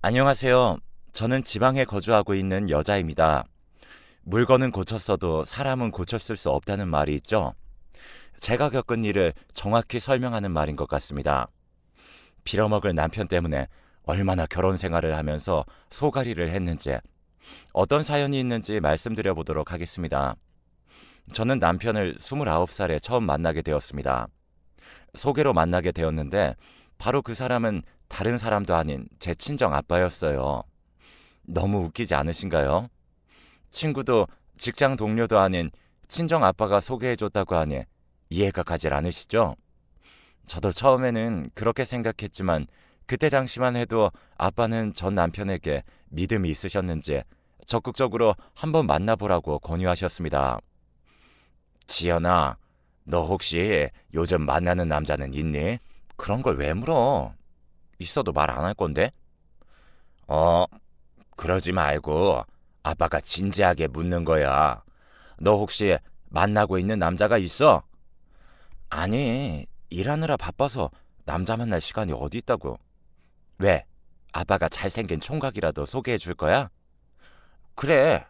안녕하세요. 저는 지방에 거주하고 있는 여자입니다. 물건은 고쳤어도 사람은 고쳤을 수 없다는 말이 있죠. 제가 겪은 일을 정확히 설명하는 말인 것 같습니다. 빌어먹을 남편 때문에 얼마나 결혼 생활을 하면서 소갈이를 했는지, 어떤 사연이 있는지 말씀드려 보도록 하겠습니다. 저는 남편을 29살에 처음 만나게 되었습니다. 소개로 만나게 되었는데, 바로 그 사람은 다른 사람도 아닌 제 친정 아빠였어요. 너무 웃기지 않으신가요? 친구도 직장 동료도 아닌 친정 아빠가 소개해줬다고 하니 이해가 가질 않으시죠? 저도 처음에는 그렇게 생각했지만 그때 당시만 해도 아빠는 전 남편에게 믿음이 있으셨는지 적극적으로 한번 만나보라고 권유하셨습니다. 지연아, 너 혹시 요즘 만나는 남자는 있니? 그런 걸 왜 물어? 있어도 말 안 할 건데? 어, 그러지 말고 아빠가 진지하게 묻는 거야. 너 혹시 만나고 있는 남자가 있어? 아니, 일하느라 바빠서 남자 만날 시간이 어디 있다고. 왜? 아빠가 잘생긴 총각이라도 소개해 줄 거야? 그래.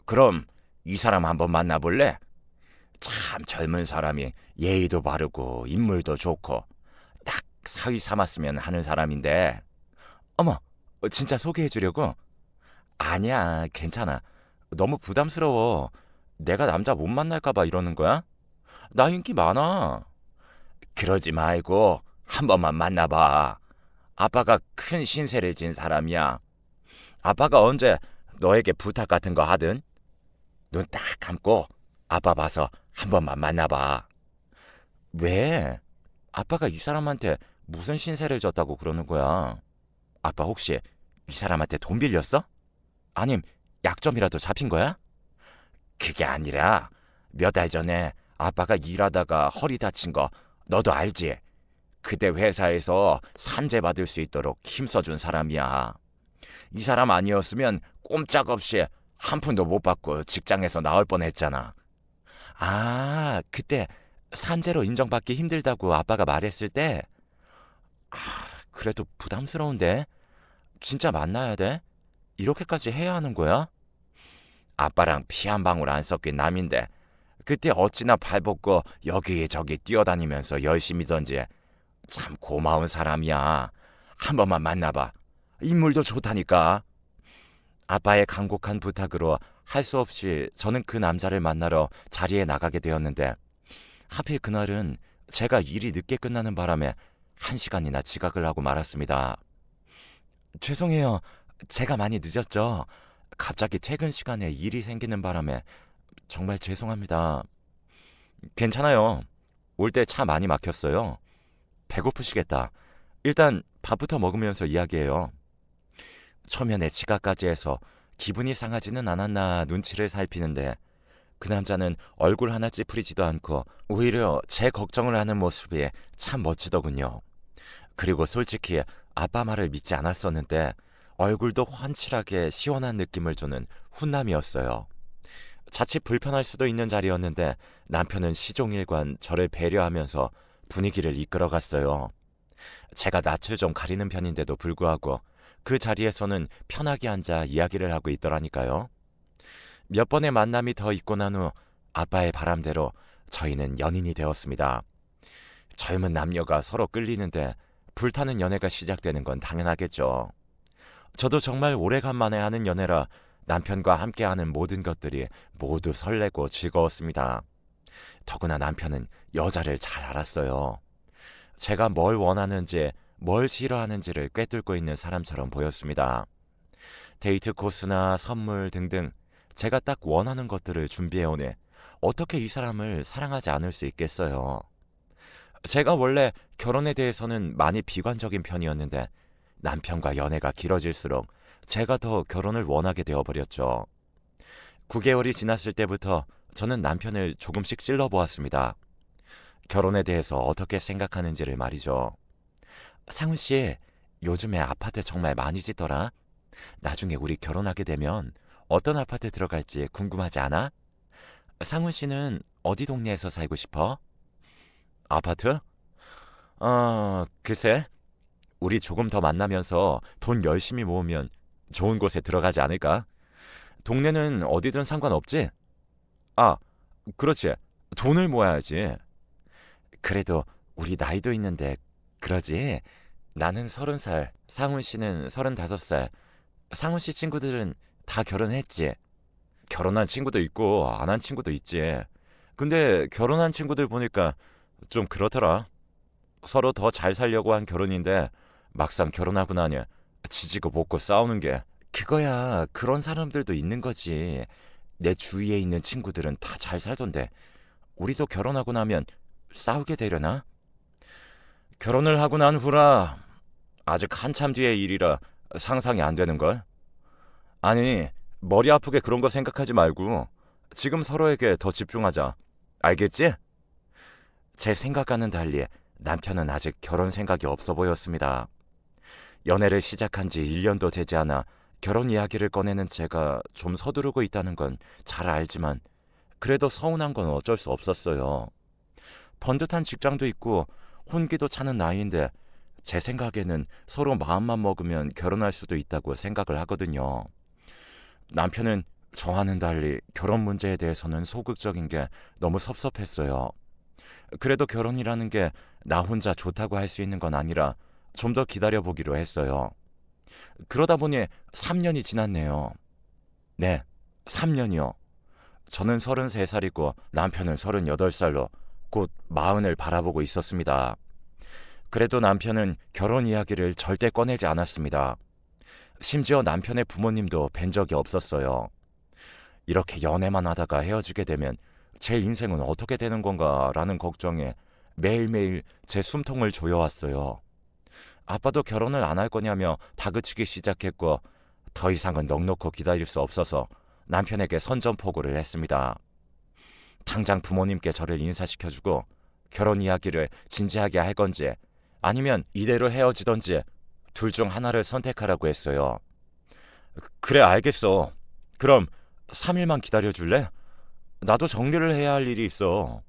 그럼 이 사람 한번 만나볼래? 참 젊은 사람이 예의도 바르고 인물도 좋고 딱 사위 삼았으면 하는 사람인데. 어머, 진짜 소개해 주려고? 아니야, 괜찮아. 너무 부담스러워. 내가 남자 못 만날까봐 이러는 거야? 나 인기 많아. 그러지 말고 한 번만 만나봐. 아빠가 큰 신세를 진 사람이야. 아빠가 언제 너에게 부탁 같은 거 하든 눈 딱 감고 아빠 봐서 한 번만 만나봐. 왜? 아빠가 이 사람한테 무슨 신세를 졌다고 그러는 거야? 아빠 혹시 이 사람한테 돈 빌렸어? 아님 약점이라도 잡힌 거야? 그게 아니라 몇 달 전에 아빠가 일하다가 허리 다친 거 너도 알지? 그때 회사에서 산재 받을 수 있도록 힘써준 사람이야. 이 사람 아니었으면 꼼짝없이 한 푼도 못 받고 직장에서 나올 뻔했잖아. 아, 그때 산재로 인정받기 힘들다고 아빠가 말했을 때, 아, 그래도 부담스러운데? 진짜 만나야 돼? 이렇게까지 해야 하는 거야? 아빠랑 피 한 방울 안 섞인 남인데 그때 어찌나 발벗고 여기저기 뛰어다니면서 열심히던지 참 고마운 사람이야. 한 번만 만나봐. 인물도 좋다니까. 아빠의 간곡한 부탁으로 할 수 없이 저는 그 남자를 만나러 자리에 나가게 되었는데 하필 그날은 제가 일이 늦게 끝나는 바람에 1시간이나 지각을 하고 말았습니다. 죄송해요. 제가 많이 늦었죠. 갑자기 퇴근 시간에 일이 생기는 바람에 정말 죄송합니다. 괜찮아요. 올 때 차 많이 막혔어요. 배고프시겠다. 일단 밥부터 먹으면서 이야기해요. 초면에 지각까지 해서 기분이 상하지는 않았나 눈치를 살피는데 그 남자는 얼굴 하나 찌푸리지도 않고 오히려 제 걱정을 하는 모습이 참 멋지더군요. 그리고 솔직히 아빠 말을 믿지 않았었는데 얼굴도 훤칠하게 시원한 느낌을 주는 훈남이었어요. 자칫 불편할 수도 있는 자리였는데 남편은 시종일관 저를 배려하면서 분위기를 이끌어갔어요. 제가 낯을 좀 가리는 편인데도 불구하고 그 자리에서는 편하게 앉아 이야기를 하고 있더라니까요. 몇 번의 만남이 더 있고 난 후 아빠의 바람대로 저희는 연인이 되었습니다. 젊은 남녀가 서로 끌리는데 불타는 연애가 시작되는 건 당연하겠죠. 저도 정말 오래간만에 하는 연애라 남편과 함께하는 모든 것들이 모두 설레고 즐거웠습니다. 더구나 남편은 여자를 잘 알았어요. 제가 뭘 원하는지, 뭘 싫어하는지를 꿰뚫고 있는 사람처럼 보였습니다. 데이트 코스나 선물 등등 제가 딱 원하는 것들을 준비해오니 어떻게 이 사람을 사랑하지 않을 수 있겠어요. 제가 원래 결혼에 대해서는 많이 비관적인 편이었는데 남편과 연애가 길어질수록 제가 더 결혼을 원하게 되어버렸죠. 9개월이 지났을 때부터 저는 남편을 조금씩 찔러보았습니다. 결혼에 대해서 어떻게 생각하는지를 말이죠. 상훈 씨, 요즘에 아파트 정말 많이 짓더라. 나중에 우리 결혼하게 되면 어떤 아파트 들어갈지 궁금하지 않아? 상훈 씨는 어디 동네에서 살고 싶어? 아파트? 글쎄. 우리 조금 더 만나면서 돈 열심히 모으면 좋은 곳에 들어가지 않을까? 동네는 어디든 상관없지? 아, 그렇지. 돈을 모아야지. 그래도 우리 나이도 있는데 그러지? 나는 30살, 상훈 씨는 35살. 상훈 씨 친구들은 다 결혼했지? 결혼한 친구도 있고 안 한 친구도 있지. 근데 결혼한 친구들 보니까 좀 그렇더라. 서로 더 잘 살려고 한 결혼인데 막상 결혼하고 나니 지지고 볶고 싸우는 게 그거야. 그런 사람들도 있는 거지. 내 주위에 있는 친구들은 다 잘 살던데 우리도 결혼하고 나면 싸우게 되려나? 결혼을 하고 난 후라 아직 한참 뒤의 일이라 상상이 안 되는걸? 아니, 머리 아프게 그런 거 생각하지 말고 지금 서로에게 더 집중하자. 알겠지? 제 생각과는 달리 남편은 아직 결혼 생각이 없어 보였습니다. 연애를 시작한 지 1년도 되지 않아 결혼 이야기를 꺼내는 제가 좀 서두르고 있다는 건 잘 알지만 그래도 서운한 건 어쩔 수 없었어요. 번듯한 직장도 있고 혼기도 차는 나이인데 제 생각에는 서로 마음만 먹으면 결혼할 수도 있다고 생각을 하거든요. 남편은 저와는 달리 결혼 문제에 대해서는 소극적인 게 너무 섭섭했어요. 그래도 결혼이라는 게 나 혼자 좋다고 할 수 있는 건 아니라 좀 더 기다려보기로 했어요. 그러다 보니 3년이 지났네요. 네, 3년이요. 저는 33살이고 남편은 38살로 곧 40을 바라보고 있었습니다. 그래도 남편은 결혼 이야기를 절대 꺼내지 않았습니다. 심지어 남편의 부모님도 뵌 적이 없었어요. 이렇게 연애만 하다가 헤어지게 되면 제 인생은 어떻게 되는 건가라는 걱정에 매일매일 제 숨통을 조여왔어요. 아빠도 결혼을 안 할 거냐며 다그치기 시작했고 더 이상은 넋놓고 기다릴 수 없어서 남편에게 선전포고를 했습니다. 당장 부모님께 저를 인사시켜주고 결혼 이야기를 진지하게 할 건지 아니면 이대로 헤어지던지 둘 중 하나를 선택하라고 했어요. 그래, 알겠어. 그럼 3일만 기다려줄래? 나도 정리를 해야 할 일이 있어.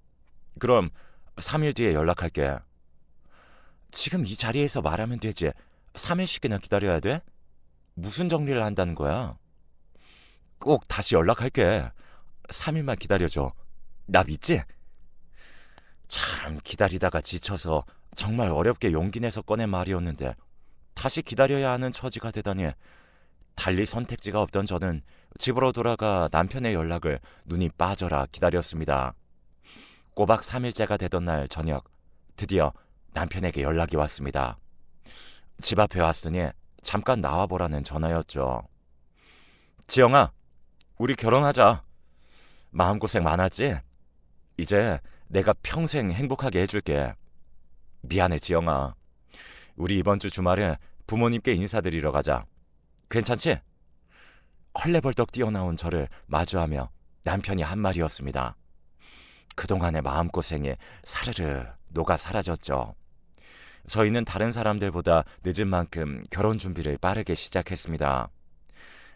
그럼 3일 뒤에 연락할게. 지금 이 자리에서 말하면 되지. 3일씩이나 기다려야 돼? 무슨 정리를 한다는 거야? 꼭 다시 연락할게. 3일만 기다려줘. 나 믿지? 참 기다리다가 지쳐서 정말 어렵게 용기 내서 꺼낸 말이었는데 다시 기다려야 하는 처지가 되다니. 달리 선택지가 없던 저는 집으로 돌아가 남편의 연락을 눈이 빠져라 기다렸습니다. 꼬박 3일째가 되던 날 저녁 드디어 남편에게 연락이 왔습니다. 집 앞에 왔으니 잠깐 나와보라는 전화였죠. 지영아, 우리 결혼하자. 마음고생 많았지? 이제 내가 평생 행복하게 해줄게. 미안해 지영아. 우리 이번 주 주말에 부모님께 인사드리러 가자. 괜찮지? 헐레벌떡 뛰어나온 저를 마주하며 남편이 한 말이었습니다. 그동안의 마음고생이 사르르 녹아 사라졌죠. 저희는 다른 사람들보다 늦은 만큼 결혼 준비를 빠르게 시작했습니다.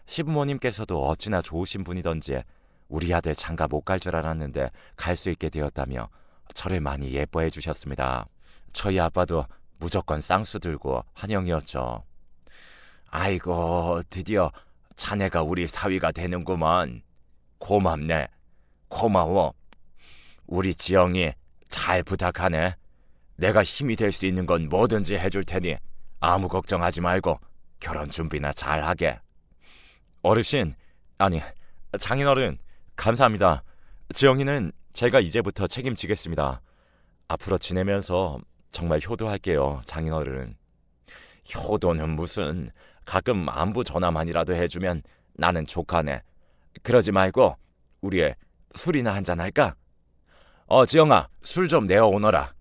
시부모님께서도 어찌나 좋으신 분이던지 우리 아들 장가 못 갈 줄 알았는데 갈 수 있게 되었다며 저를 많이 예뻐해 주셨습니다. 저희 아빠도 무조건 쌍수 들고 환영이었죠. 아이고, 드디어 자네가 우리 사위가 되는구먼. 고맙네. 고마워. 우리 지영이 잘 부탁하네. 내가 힘이 될 수 있는 건 뭐든지 해줄 테니 아무 걱정하지 말고 결혼 준비나 잘하게. 어르신, 아니 장인어른, 감사합니다. 지영이는 제가 이제부터 책임지겠습니다. 앞으로 지내면서 정말 효도할게요, 장인어른. 효도는 무슨, 가끔 안부 전화만이라도 해주면 나는 족하네. 그러지 말고 우리 술이나 한잔 할까? 지영아, 술 좀 내어오너라.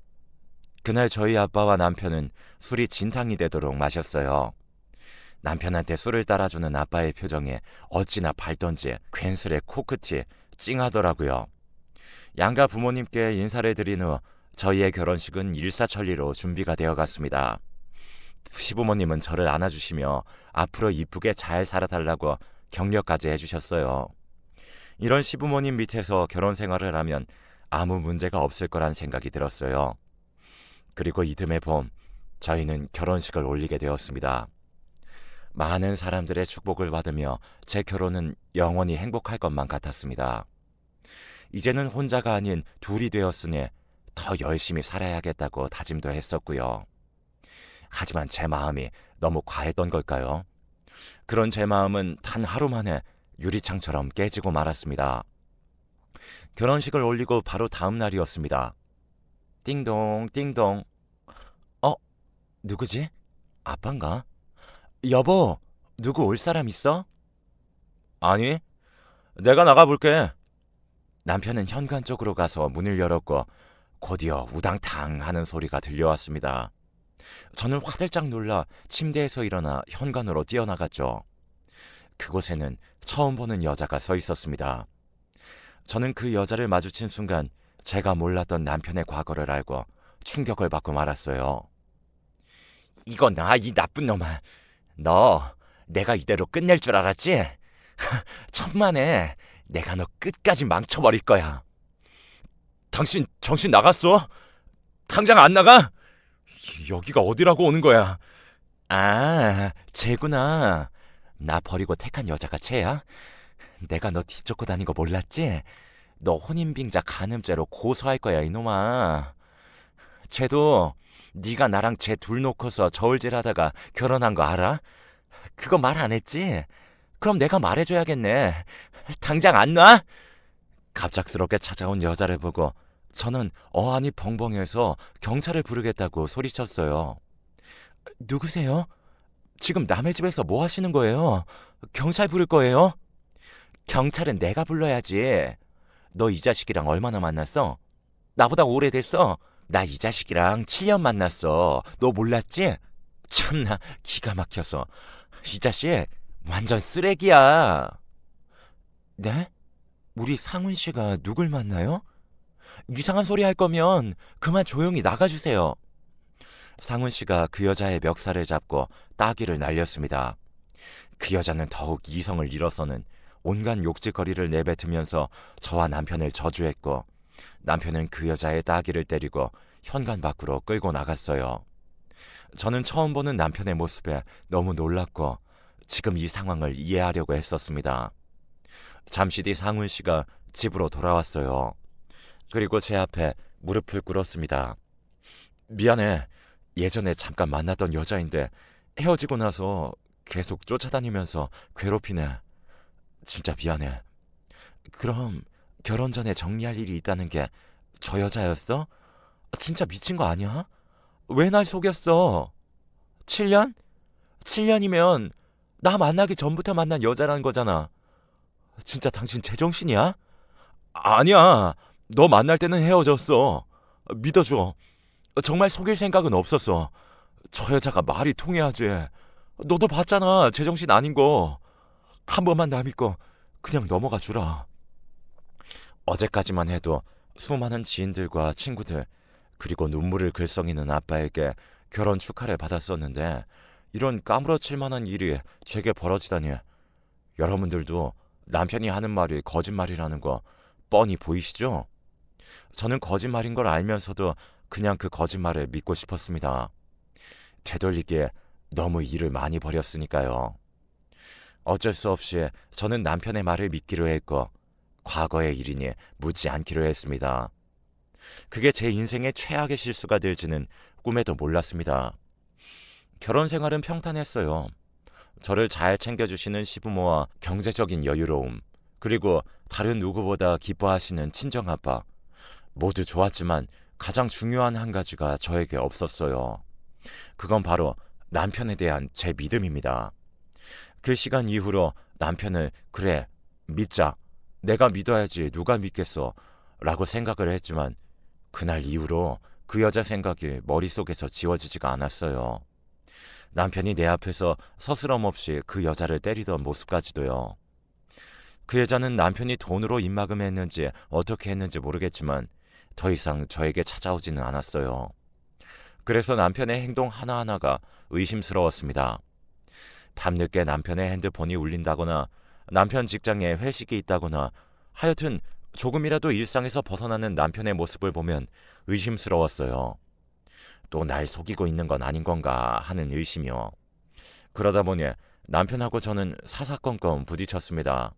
그날 저희 아빠와 남편은 술이 진탕이 되도록 마셨어요. 남편한테 술을 따라주는 아빠의 표정에 어찌나 밝던지 괜스레 코끝이 찡하더라고요. 양가 부모님께 인사를 드린 후 저희의 결혼식은 일사천리로 준비가 되어갔습니다. 시부모님은 저를 안아주시며 앞으로 이쁘게 잘 살아달라고 격려까지 해주셨어요. 이런 시부모님 밑에서 결혼 생활을 하면 아무 문제가 없을 거란 생각이 들었어요. 그리고 이듬해 봄, 저희는 결혼식을 올리게 되었습니다. 많은 사람들의 축복을 받으며 제 결혼은 영원히 행복할 것만 같았습니다. 이제는 혼자가 아닌 둘이 되었으니 더 열심히 살아야겠다고 다짐도 했었고요. 하지만 제 마음이 너무 과했던 걸까요? 그런 제 마음은 단 하루 만에 유리창처럼 깨지고 말았습니다. 결혼식을 올리고 바로 다음 날이었습니다. 띵동 띵동. 어? 누구지? 아빠인가? 여보, 누구 올 사람 있어? 아니, 내가 나가볼게. 남편은 현관 쪽으로 가서 문을 열었고 곧이어 우당탕 하는 소리가 들려왔습니다. 저는 화들짝 놀라 침대에서 일어나 현관으로 뛰어나갔죠. 그곳에는 처음 보는 여자가 서 있었습니다. 저는 그 여자를 마주친 순간 제가 몰랐던 남편의 과거를 알고 충격을 받고 말았어요. 이거 이 나쁜 놈아. 너 내가 이대로 끝낼 줄 알았지? 천만에 내가 너 끝까지 망쳐버릴 거야. 당신 정신 나갔어? 당장 안 나가? 여기가 어디라고 오는 거야? 아, 쟤구나. 나 버리고 택한 여자가 쟤야? 내가 너 뒤쫓고 다닌 거 몰랐지? 너 혼인빙자 간음죄로 고소할 거야, 이놈아. 쟤도 네가 나랑 쟤 둘 놓고서 저울질하다가 결혼한 거 알아? 그거 말 안 했지? 그럼 내가 말해줘야겠네. 당장 안 놔? 갑작스럽게 찾아온 여자를 보고 저는 어안이 벙벙해서 경찰을 부르겠다고 소리쳤어요. 누구세요? 지금 남의 집에서 뭐 하시는 거예요? 경찰 부를 거예요? 경찰은 내가 불러야지. 너 이 자식이랑 얼마나 만났어? 나보다 오래됐어. 나 이 자식이랑 7년 만났어. 너 몰랐지? 참나 기가 막혀서. 이 자식 완전 쓰레기야. 네? 우리 상훈 씨가 누굴 만나요? 이상한 소리 할 거면 그만 조용히 나가주세요. 상훈 씨가 그 여자의 멱살을 잡고 따귀를 날렸습니다. 그 여자는 더욱 이성을 잃어서는 온갖 욕짓거리를 내뱉으면서 저와 남편을 저주했고 남편은 그 여자의 따귀를 때리고 현관 밖으로 끌고 나갔어요. 저는 처음 보는 남편의 모습에 너무 놀랐고 지금 이 상황을 이해하려고 했었습니다. 잠시 뒤 상훈 씨가 집으로 돌아왔어요. 그리고 제 앞에 무릎을 꿇었습니다. 미안해. 예전에 잠깐 만났던 여자인데 헤어지고 나서 계속 쫓아다니면서 괴롭히네. 진짜 미안해. 그럼 결혼 전에 정리할 일이 있다는 게 저 여자였어? 진짜 미친 거 아니야? 왜 날 속였어? 7년? 7년이면 나 만나기 전부터 만난 여자라는 거잖아. 진짜 당신 제정신이야? 아니야. 너 만날 때는 헤어졌어. 믿어줘. 정말 속일 생각은 없었어. 저 여자가 말이 통해야지. 너도 봤잖아. 제정신 아닌 거. 한 번만 나 믿고 그냥 넘어가 주라. 어제까지만 해도 수많은 지인들과 친구들 그리고 눈물을 글썽이는 아빠에게 결혼 축하를 받았었는데 이런 까무러칠 만한 일이 제게 벌어지다니. 여러분들도 남편이 하는 말이 거짓말이라는 거 뻔히 보이시죠? 저는 거짓말인 걸 알면서도 그냥 그 거짓말을 믿고 싶었습니다. 되돌리기에 너무 일을 많이 벌였으니까요. 어쩔 수 없이 저는 남편의 말을 믿기로 했고 과거의 일이니 묻지 않기로 했습니다. 그게 제 인생의 최악의 실수가 될지는 꿈에도 몰랐습니다. 결혼 생활은 평탄했어요. 저를 잘 챙겨주시는 시부모와 경제적인 여유로움, 그리고 다른 누구보다 기뻐하시는 친정아빠. 모두 좋았지만 가장 중요한 한 가지가 저에게 없었어요. 그건 바로 남편에 대한 제 믿음입니다. 그 시간 이후로 남편을 그래, 믿자. 내가 믿어야지 누가 믿겠어. 라고 생각을 했지만 그날 이후로 그 여자 생각이 머릿속에서 지워지지가 않았어요. 남편이 내 앞에서 서스럼 없이 그 여자를 때리던 모습까지도요. 그 여자는 남편이 돈으로 입막음했는지 어떻게 했는지 모르겠지만 더 이상 저에게 찾아오지는 않았어요. 그래서 남편의 행동 하나하나가 의심스러웠습니다. 밤늦게 남편의 핸드폰이 울린다거나 남편 직장에 회식이 있다거나 하여튼 조금이라도 일상에서 벗어나는 남편의 모습을 보면 의심스러웠어요. 또 날 속이고 있는 건 아닌 건가 하는 의심이요. 그러다 보니 남편하고 저는 사사건건 부딪혔습니다.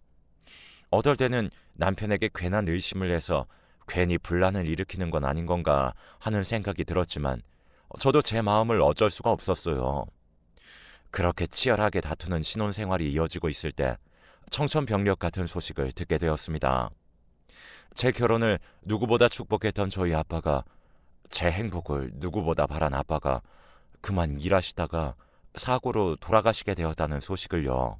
어떨 때는 남편에게 괜한 의심을 해서 괜히 분란을 일으키는 건 아닌 건가 하는 생각이 들었지만 저도 제 마음을 어쩔 수가 없었어요. 그렇게 치열하게 다투는 신혼생활이 이어지고 있을 때 청천벽력 같은 소식을 듣게 되었습니다. 제 결혼을 누구보다 축복했던 저희 아빠가, 제 행복을 누구보다 바란 아빠가 그만 일하시다가 사고로 돌아가시게 되었다는 소식을요.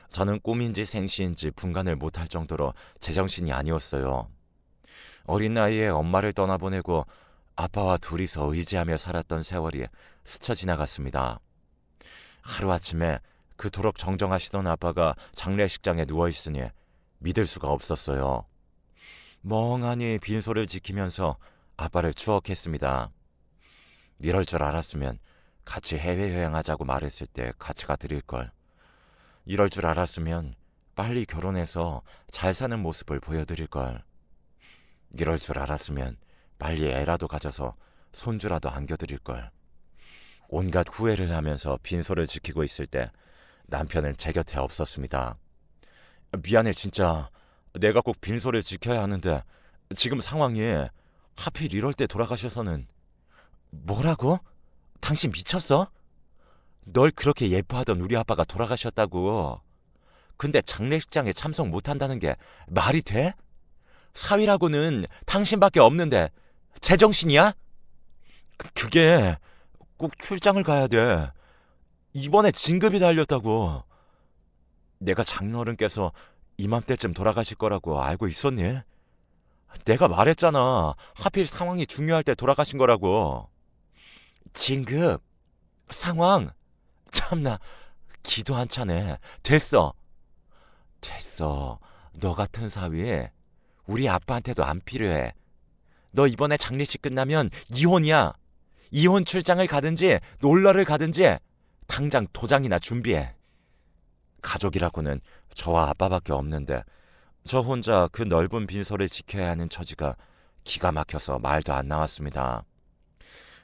저는 꿈인지 생시인지 분간을 못할 정도로 제정신이 아니었어요. 어린 나이에 엄마를 떠나보내고 아빠와 둘이서 의지하며 살았던 세월이 스쳐 지나갔습니다. 하루아침에 그토록 정정하시던 아빠가 장례식장에 누워있으니 믿을 수가 없었어요. 멍하니 빈소를 지키면서 아빠를 추억했습니다. 이럴 줄 알았으면 같이 해외여행하자고 말했을 때 같이 가드릴걸. 이럴 줄 알았으면 빨리 결혼해서 잘 사는 모습을 보여드릴걸. 이럴 줄 알았으면 빨리 애라도 가져서 손주라도 안겨드릴걸. 온갖 후회를 하면서 빈소를 지키고 있을 때 남편은 제 곁에 없었습니다. 미안해 진짜. 내가 꼭 빈소를 지켜야 하는데 지금 상황이 하필 이럴 때 돌아가셔서는. 뭐라고? 당신 미쳤어? 널 그렇게 예뻐하던 우리 아빠가 돌아가셨다고. 근데 장례식장에 참석 못한다는 게 말이 돼? 사위라고는 당신밖에 없는데 제정신이야? 그게 꼭 출장을 가야 돼. 이번에 진급이 달렸다고. 내가 장인어른께서 이맘때쯤 돌아가실 거라고 알고 있었니? 내가 말했잖아. 하필 상황이 중요할 때 돌아가신 거라고. 진급? 상황? 참나, 기도 한 차네. 됐어. 너 같은 사위 우리 아빠한테도 안 필요해. 너 이번에 장례식 끝나면 이혼이야. 이혼 출장을 가든지 놀러를 가든지 당장 도장이나 준비해. 가족이라고는 저와 아빠밖에 없는데 저 혼자 그 넓은 빈소를 지켜야 하는 처지가 기가 막혀서 말도 안 나왔습니다.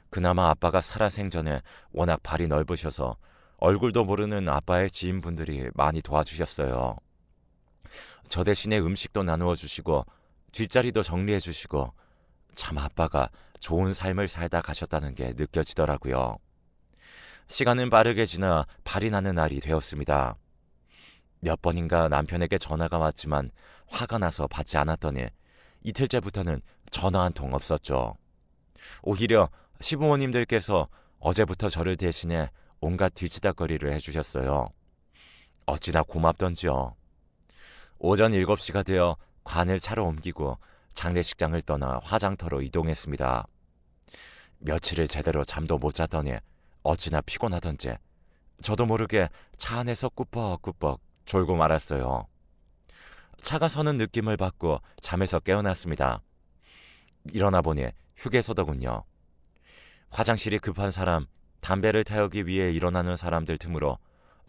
그나마 아빠가 살아생전에 워낙 발이 넓으셔서 얼굴도 모르는 아빠의 지인분들이 많이 도와주셨어요. 저 대신에 음식도 나누어 주시고 뒷자리도 정리해 주시고 참 아빠가 좋은 삶을 살다 가셨다는 게 느껴지더라고요. 시간은 빠르게 지나 발이 나는 날이 되었습니다. 몇 번인가 남편에게 전화가 왔지만 화가 나서 받지 않았더니 이틀째부터는 전화 한 통 없었죠. 오히려 시부모님들께서 어제부터 저를 대신해 온갖 뒤치다거리를 해주셨어요. 어찌나 고맙던지요. 오전 7시가 되어 관을 차로 옮기고 장례식장을 떠나 화장터로 이동했습니다. 며칠을 제대로 잠도 못 잤더니 어찌나 피곤하던지 저도 모르게 차 안에서 꾸벅꾸벅 졸고 말았어요. 차가 서는 느낌을 받고 잠에서 깨어났습니다. 일어나 보니 휴게소더군요. 화장실이 급한 사람, 담배를 태우기 위해 일어나는 사람들 틈으로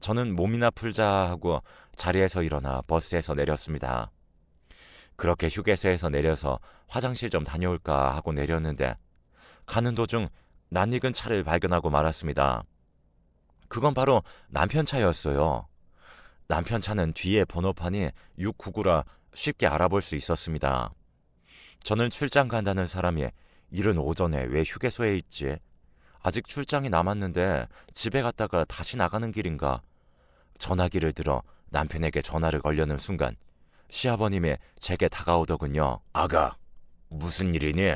저는 몸이나 풀자 하고 자리에서 일어나 버스에서 내렸습니다. 그렇게 휴게소에서 내려서 화장실 좀 다녀올까 하고 내렸는데 가는 도중 낯익은 차를 발견하고 말았습니다. 그건 바로 남편 차였어요. 남편 차는 뒤에 번호판이 699라 쉽게 알아볼 수 있었습니다. 저는 출장 간다는 사람이 이른 오전에 왜 휴게소에 있지? 아직 출장이 남았는데 집에 갔다가 다시 나가는 길인가? 전화기를 들어 남편에게 전화를 걸려는 순간 시아버님이 제게 다가오더군요. 아가, 무슨 일이니?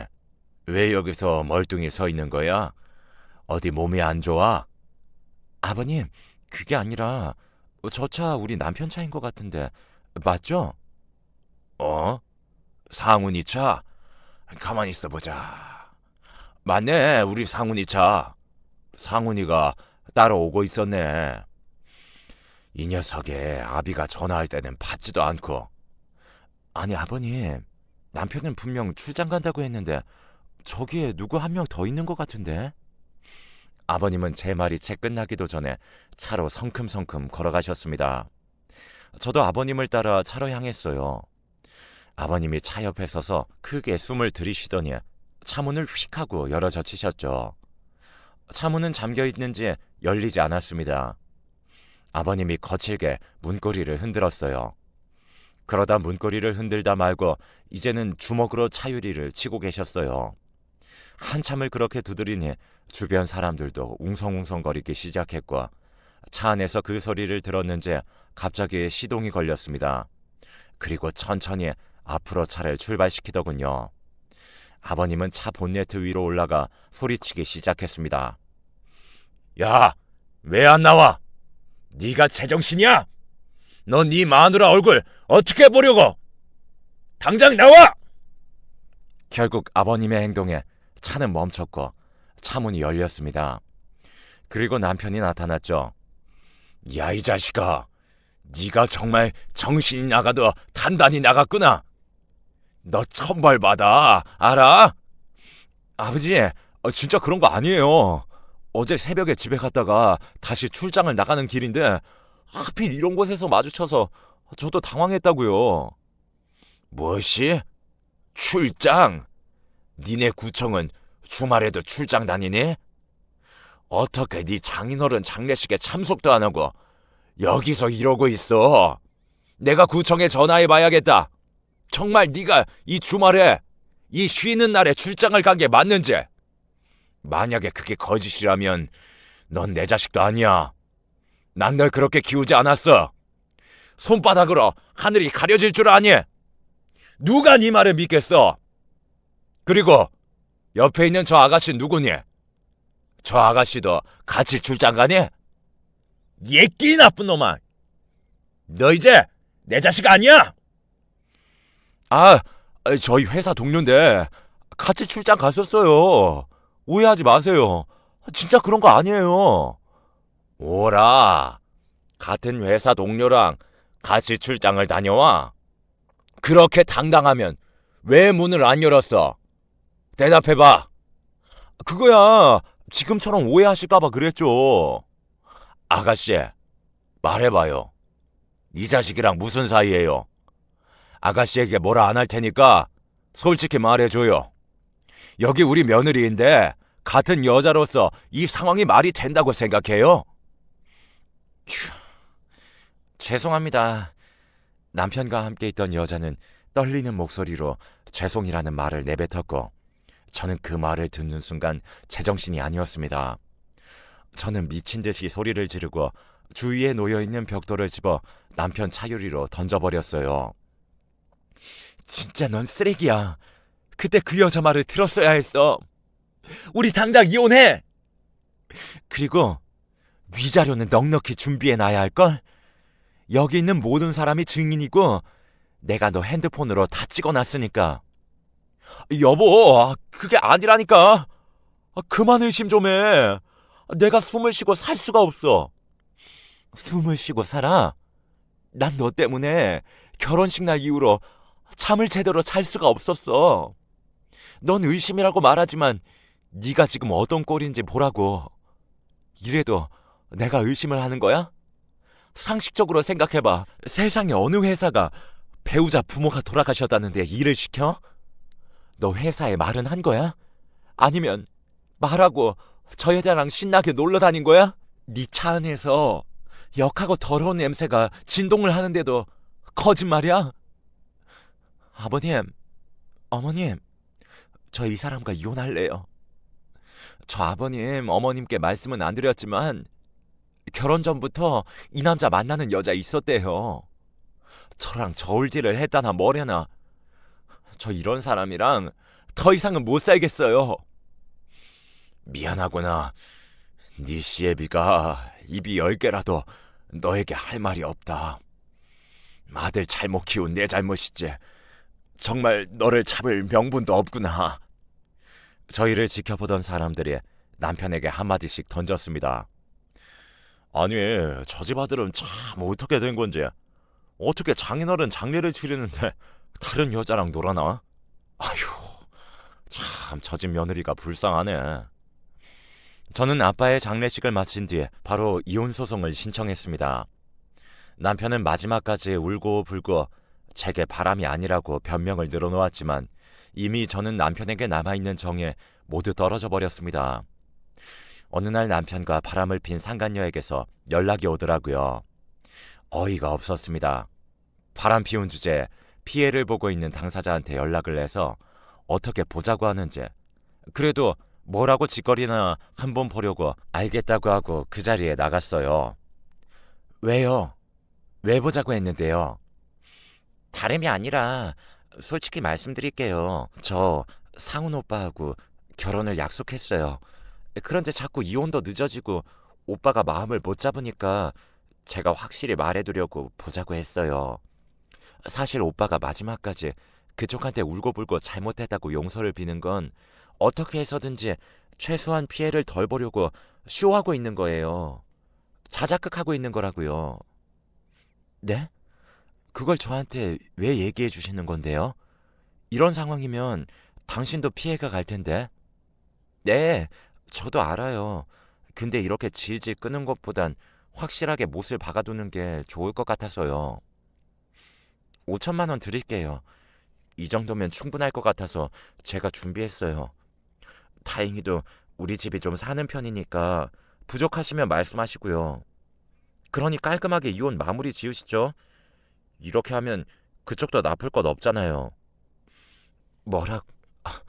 왜 여기서 멀뚱히 서 있는 거야? 어디 몸이 안 좋아? 아버님, 그게 아니라 저 차 우리 남편 차인 것 같은데 맞죠? 어? 상훈이 차? 가만히 있어보자. 맞네, 우리 상훈이 차. 상훈이가 따로 오고 있었네. 이 녀석의 아비가 전화할 때는 받지도 않고. 아니 아버님, 남편은 분명 출장 간다고 했는데 저기에 누구 한 명 더 있는 것 같은데? 아버님은 제 말이 채 끝나기도 전에 차로 성큼성큼 걸어가셨습니다. 저도 아버님을 따라 차로 향했어요. 아버님이 차 옆에 서서 크게 숨을 들이쉬더니 차문을 휙 하고 열어 젖히셨죠. 차문은 잠겨 있는지 열리지 않았습니다. 아버님이 거칠게 문고리를 흔들었어요. 그러다 문고리를 흔들다 말고 이제는 주먹으로 차유리를 치고 계셨어요. 한참을 그렇게 두드리니 주변 사람들도 웅성웅성거리기 시작했고 차 안에서 그 소리를 들었는지 갑자기 시동이 걸렸습니다. 그리고 천천히 앞으로 차를 출발시키더군요. 아버님은 차 본네트 위로 올라가 소리치기 시작했습니다. 야, 왜 안 나와? 네가 제정신이야? 너 네 마누라 얼굴 어떻게 보려고? 당장 나와! 결국 아버님의 행동에 차는 멈췄고 차문이 열렸습니다. 그리고 남편이 나타났죠. 야, 이 자식아, 네가 정말 정신이 나가도 단단히 나갔구나. 너 천벌받아, 알아? 아버지, 진짜 그런 거 아니에요. 어제 새벽에 집에 갔다가 다시 출장을 나가는 길인데 하필 이런 곳에서 마주쳐서 저도 당황했다고요. 무엇이? 출장? 니네 구청은 주말에도 출장 다니니? 어떻게 네 장인어른 장례식에 참석도 안 하고 여기서 이러고 있어? 내가 구청에 전화해봐야겠다. 정말 네가 이 주말에 이 쉬는 날에 출장을 간 게 맞는지. 만약에 그게 거짓이라면 넌 내 자식도 아니야. 난 널 그렇게 키우지 않았어. 손바닥으로 하늘이 가려질 줄 아니? 누가 네 말을 믿겠어? 그리고 옆에 있는 저 아가씨 누구니? 저 아가씨도 같이 출장 가니? 예끼 나쁜 놈아. 너 이제 내 자식 아니야? 저희 회사 동료인데 같이 출장 갔었어요. 오해하지 마세요. 진짜 그런 거 아니에요. 오라, 같은 회사 동료랑 같이 출장을 다녀와? 그렇게 당당하면 왜 문을 안 열었어? 대답해봐. 그거야 지금처럼 오해하실까봐 그랬죠. 아가씨, 말해봐요. 이 자식이랑 무슨 사이예요? 아가씨에게 뭐라 안 할 테니까 솔직히 말해줘요. 여기 우리 며느리인데 같은 여자로서 이 상황이 말이 된다고 생각해요? 휴, 죄송합니다. 남편과 함께 있던 여자는 떨리는 목소리로 죄송이라는 말을 내뱉었고 저는 그 말을 듣는 순간 제정신이 아니었습니다. 저는 미친 듯이 소리를 지르고 주위에 놓여있는 벽돌을 집어 남편 차유리로 던져버렸어요. 진짜 넌 쓰레기야. 그때 그 여자 말을 들었어야 했어. 우리 당장 이혼해. 그리고 위자료는 넉넉히 준비해놔야 할걸? 여기 있는 모든 사람이 증인이고 내가 너 핸드폰으로 다 찍어놨으니까. 여보, 그게 아니라니까. 그만 의심 좀 해. 내가 숨을 쉬고 살 수가 없어. 숨을 쉬고 살아? 난 너 때문에 결혼식 날 이후로 잠을 제대로 잘 수가 없었어. 넌 의심이라고 말하지만 네가 지금 어떤 꼴인지 보라고. 이래도 내가 의심을 하는 거야? 상식적으로 생각해봐. 세상에 어느 회사가 배우자 부모가 돌아가셨다는데 일을 시켜? 너 회사에 말은 한 거야? 아니면 말하고 저 여자랑 신나게 놀러 다닌 거야? 네 차 안에서 역하고 더러운 냄새가 진동을 하는데도 거짓말이야? 아버님, 어머님, 저 이 사람과 이혼할래요. 저 아버님, 어머님께 말씀은 안 드렸지만 결혼 전부터 이 남자 만나는 여자 있었대요. 저랑 저울질을 했다나 뭐래나. 저 이런 사람이랑 더 이상은 못 살겠어요. 미안하구나. 네 시애비가 입이 10개라도 너에게 할 말이 없다. 아들 잘못 키운 내 잘못이지. 정말 너를 잡을 명분도 없구나. 저희를 지켜보던 사람들이 남편에게 한마디씩 던졌습니다. 아니, 저 집 아들은 참 어떻게 된 건지. 어떻게 장인어른 장례를 치르는데 다른 여자랑 놀아나? 아휴, 참 저 집 며느리가 불쌍하네. 저는 아빠의 장례식을 마친 뒤 바로 이혼 소송을 신청했습니다. 남편은 마지막까지 울고 불고 제게 바람이 아니라고 변명을 늘어놓았지만 이미 저는 남편에게 남아있는 정에 모두 떨어져 버렸습니다. 어느 날 남편과 바람을 핀 상간녀에게서 연락이 오더라고요. 어이가 없었습니다. 바람 피운 주제에 피해를 보고 있는 당사자한테 연락을 해서 어떻게 보자고 하는지, 그래도 뭐라고 짓거리나 한번 보려고 알겠다고 하고 그 자리에 나갔어요. 왜요? 왜 보자고 했는데요? 다름이 아니라 솔직히 말씀드릴게요. 저 상훈 오빠하고 결혼을 약속했어요. 그런데 자꾸 이혼도 늦어지고 오빠가 마음을 못 잡으니까 제가 확실히 말해두려고 보자고 했어요. 사실 오빠가 마지막까지 그쪽한테 울고불고 잘못했다고 용서를 비는 건 어떻게 해서든지 최소한 피해를 덜 보려고 쇼하고 있는 거예요. 자작극하고 있는 거라고요. 네? 그걸 저한테 왜 얘기해 주시는 건데요? 이런 상황이면 당신도 피해가 갈 텐데. 네, 저도 알아요. 근데 이렇게 질질 끄는 것보단 확실하게 못을 박아두는 게 좋을 것 같아서요. 5천만 원 드릴게요. 이 정도면 충분할 것 같아서 제가 준비했어요. 다행히도 우리 집이 좀 사는 편이니까 부족하시면 말씀하시고요. 그러니 깔끔하게 이혼 마무리 지으시죠. 이렇게 하면 그쪽도 나쁠 것 없잖아요. 뭐라? 아,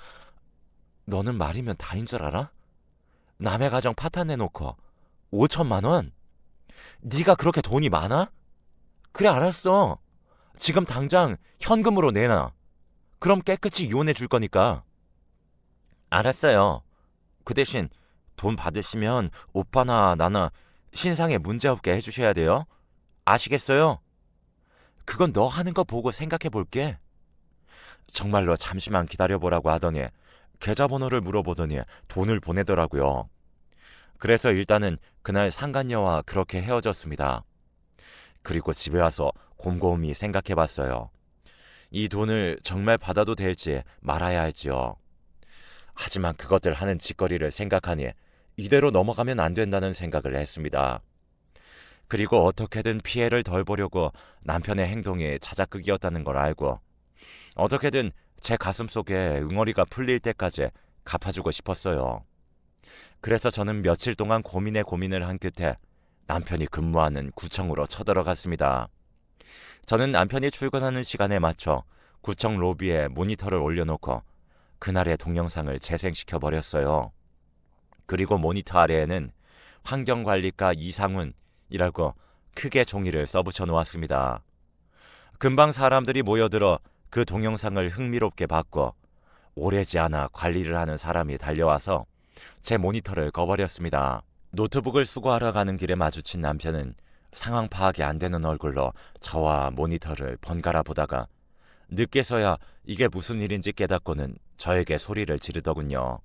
너는 말이면 다인 줄 알아? 남의 가정 파탄내놓고 5천만 원? 네가 그렇게 돈이 많아? 그래 알았어. 지금 당장 현금으로 내놔. 그럼 깨끗이 이혼해 줄 거니까. 알았어요. 그 대신 돈 받으시면 오빠나 나나 신상에 문제없게 해주셔야 돼요. 아시겠어요? 그건 너 하는 거 보고 생각해 볼게. 정말로 잠시만 기다려보라고 하더니 계좌번호를 물어보더니 돈을 보내더라고요. 그래서 일단은 그날 상간녀와 그렇게 헤어졌습니다. 그리고 집에 와서 곰곰이 생각해 봤어요. 이 돈을 정말 받아도 될지 말아야 할지요. 하지만 그것들 하는 짓거리를 생각하니 이대로 넘어가면 안 된다는 생각을 했습니다. 그리고 어떻게든 피해를 덜 보려고 남편의 행동이 자작극이었다는 걸 알고 어떻게든 제 가슴 속에 응어리가 풀릴 때까지 갚아주고 싶었어요. 그래서 저는 며칠 동안 고민을 한 끝에 남편이 근무하는 구청으로 쳐들어갔습니다. 저는 남편이 출근하는 시간에 맞춰 구청 로비에 모니터를 올려놓고 그날의 동영상을 재생시켜 버렸어요. 그리고 모니터 아래에는 환경관리과 이상훈이라고 크게 종이를 써붙여 놓았습니다. 금방 사람들이 모여들어 그 동영상을 흥미롭게 봤고 오래지 않아 관리를 하는 사람이 달려와서 제 모니터를 꺼버렸습니다. 노트북을 수거하러 가는 길에 마주친 남편은 상황 파악이 안 되는 얼굴로 저와 모니터를 번갈아 보다가 늦게서야 이게 무슨 일인지 깨닫고는 저에게 소리를 지르더군요.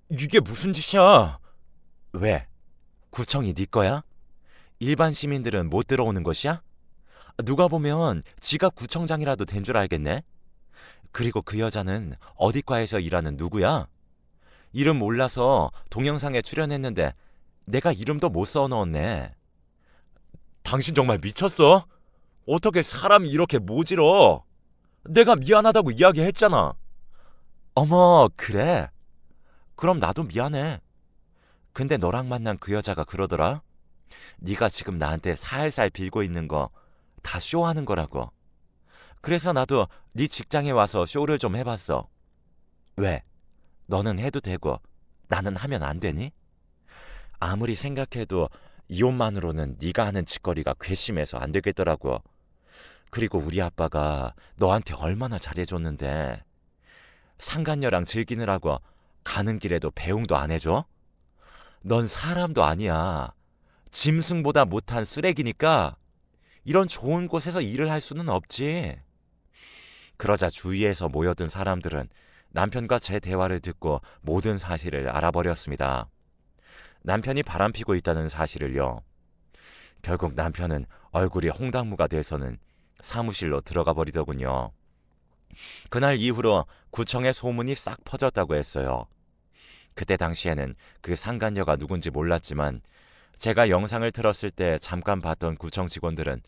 이게 무슨 짓이야? 왜? 구청이 네 거야? 일반 시민들은 못 들어오는 것이야? 누가 보면 지가 구청장이라도 된 줄 알겠네? 그리고 그 여자는 어디 과에서 일하는 누구야? 이름 몰라서 동영상에 출연했는데 내가 이름도 못 써 넣었네. 당신 정말 미쳤어? 어떻게 사람이 이렇게 모질어? 내가 미안하다고 이야기했잖아. 어머, 그래? 그럼 나도 미안해. 근데 너랑 만난 그 여자가 그러더라. 네가 지금 나한테 살살 빌고 있는 거 다 쇼하는 거라고. 그래서 나도 네 직장에 와서 쇼를 좀 해봤어. 왜? 너는 해도 되고 나는 하면 안 되니? 아무리 생각해도 이혼만으로는 네가 하는 짓거리가 괘씸해서 안 되겠더라고. 그리고 우리 아빠가 너한테 얼마나 잘해줬는데 상간녀랑 즐기느라고 가는 길에도 배웅도 안 해줘? 넌 사람도 아니야. 짐승보다 못한 쓰레기니까 이런 좋은 곳에서 일을 할 수는 없지. 그러자 주위에서 모여든 사람들은 남편과 제 대화를 듣고 모든 사실을 알아버렸습니다. 남편이 바람피고 있다는 사실을요. 결국 남편은 얼굴이 홍당무가 돼서는 사무실로 들어가 버리더군요. 그날 이후로 구청에 소문이 싹 퍼졌다고 했어요. 그때 당시에는 그 상간녀가 누군지 몰랐지만 제가 영상을 틀었을 때 잠깐 봤던 구청 직원들은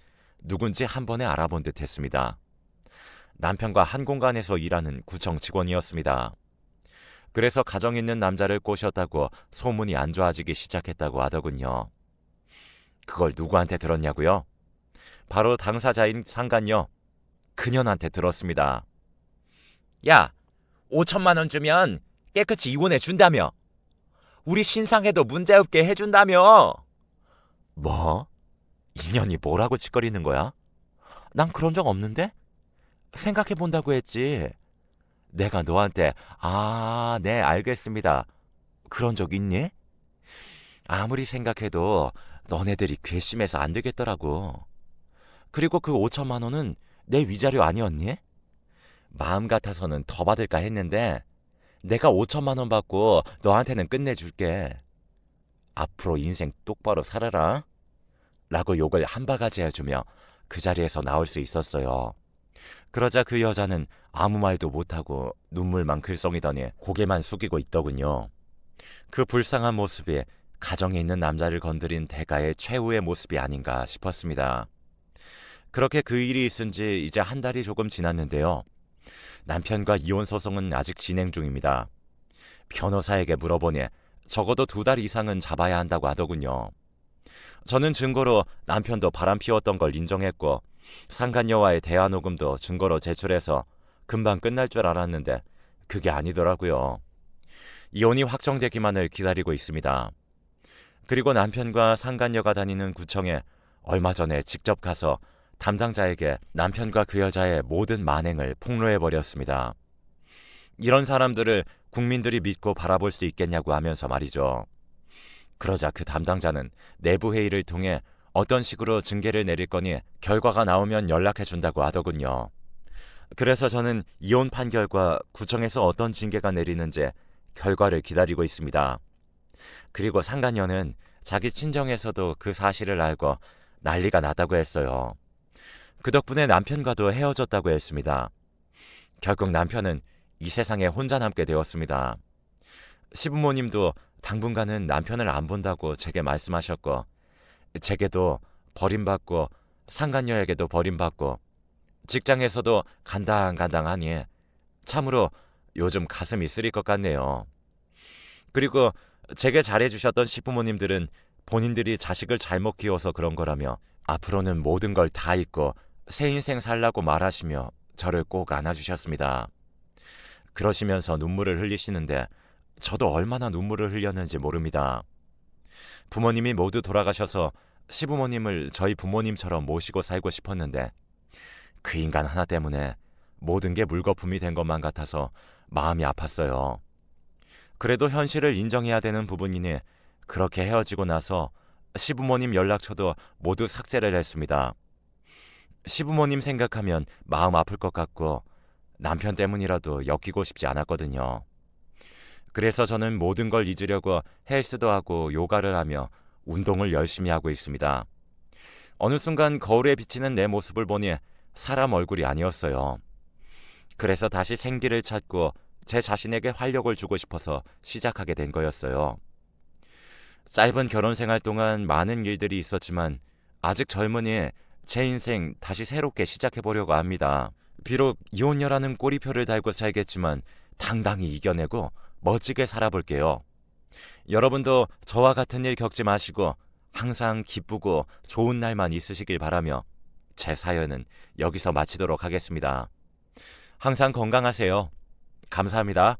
누군지 한 번에 알아본 듯 했습니다. 남편과 한 공간에서 일하는 구청 직원이었습니다. 그래서 가정 있는 남자를 꼬셨다고 소문이 안 좋아지기 시작했다고 하더군요. 그걸 누구한테 들었냐고요? 바로 당사자인 상간녀, 그년한테 들었습니다. 야, 5천만 원 주면 깨끗이 이혼해 준다며. 우리 신상에도 문제없게 해준다며. 뭐? 인연이 뭐라고 짓거리는 거야? 난 그런 적 없는데? 생각해 본다고 했지. 내가 너한테 네, 알겠습니다. 그런 적 있니? 아무리 생각해도 너네들이 괘씸해서 안 되겠더라고. 그리고 그 5천만 원은 내 위자료 아니었니? 마음 같아서는 더 받을까 했는데 내가 5천만 원 받고 너한테는 끝내줄게. 앞으로 인생 똑바로 살아라. 라고 욕을 한 바가지 해주며 그 자리에서 나올 수 있었어요. 그러자 그 여자는 아무 말도 못하고 눈물만 글썽이더니 고개만 숙이고 있더군요. 그 불쌍한 모습이 가정에 있는 남자를 건드린 대가의 최후의 모습이 아닌가 싶었습니다. 그렇게 그 일이 있은 지 이제 한 달이 조금 지났는데요. 남편과 이혼 소송은 아직 진행 중입니다. 변호사에게 물어보니 적어도 2달 이상은 잡아야 한다고 하더군요. 저는 증거로 남편도 바람 피웠던 걸 인정했고 상간녀와의 대화 녹음도 증거로 제출해서 금방 끝날 줄 알았는데 그게 아니더라고요. 이혼이 확정되기만을 기다리고 있습니다. 그리고 남편과 상간녀가 다니는 구청에 얼마 전에 직접 가서 담당자에게 남편과 그 여자의 모든 만행을 폭로해버렸습니다. 이런 사람들을 국민들이 믿고 바라볼 수 있겠냐고 하면서 말이죠. 그러자 그 담당자는 내부 회의를 통해 어떤 식으로 징계를 내릴 거니 결과가 나오면 연락해준다고 하더군요. 그래서 저는 이혼 판결과 구청에서 어떤 징계가 내리는지 결과를 기다리고 있습니다. 그리고 상간녀는 자기 친정에서도 그 사실을 알고 난리가 났다고 했어요. 그 덕분에 남편과도 헤어졌다고 했습니다. 결국 남편은 이 세상에 혼자 남게 되었습니다. 시부모님도 당분간은 남편을 안 본다고 제게 말씀하셨고 제게도 버림받고 상간녀에게도 버림받고 직장에서도 간당간당하니 참으로 요즘 가슴이 쓰릴 것 같네요. 그리고 제게 잘해주셨던 시부모님들은 본인들이 자식을 잘못 키워서 그런 거라며 앞으로는 모든 걸 다 잊고 새 인생 살라고 말하시며 저를 꼭 안아주셨습니다. 그러시면서 눈물을 흘리시는데 저도 얼마나 눈물을 흘렸는지 모릅니다. 부모님이 모두 돌아가셔서 시부모님을 저희 부모님처럼 모시고 살고 싶었는데 그 인간 하나 때문에 모든 게 물거품이 된 것만 같아서 마음이 아팠어요. 그래도 현실을 인정해야 되는 부분이니 그렇게 헤어지고 나서 시부모님 연락처도 모두 삭제를 했습니다. 시부모님 생각하면 마음 아플 것 같고 남편 때문이라도 엮이고 싶지 않았거든요. 그래서 저는 모든 걸 잊으려고 헬스도 하고 요가를 하며 운동을 열심히 하고 있습니다. 어느 순간 거울에 비치는 내 모습을 보니 사람 얼굴이 아니었어요. 그래서 다시 생기를 찾고 제 자신에게 활력을 주고 싶어서 시작하게 된 거였어요. 짧은 결혼 생활 동안 많은 일들이 있었지만 아직 젊으니 제 인생 다시 새롭게 시작해보려고 합니다. 비록 이혼녀라는 꼬리표를 달고 살겠지만 당당히 이겨내고 멋지게 살아볼게요. 여러분도 저와 같은 일 겪지 마시고 항상 기쁘고 좋은 날만 있으시길 바라며 제 사연은 여기서 마치도록 하겠습니다. 항상 건강하세요. 감사합니다.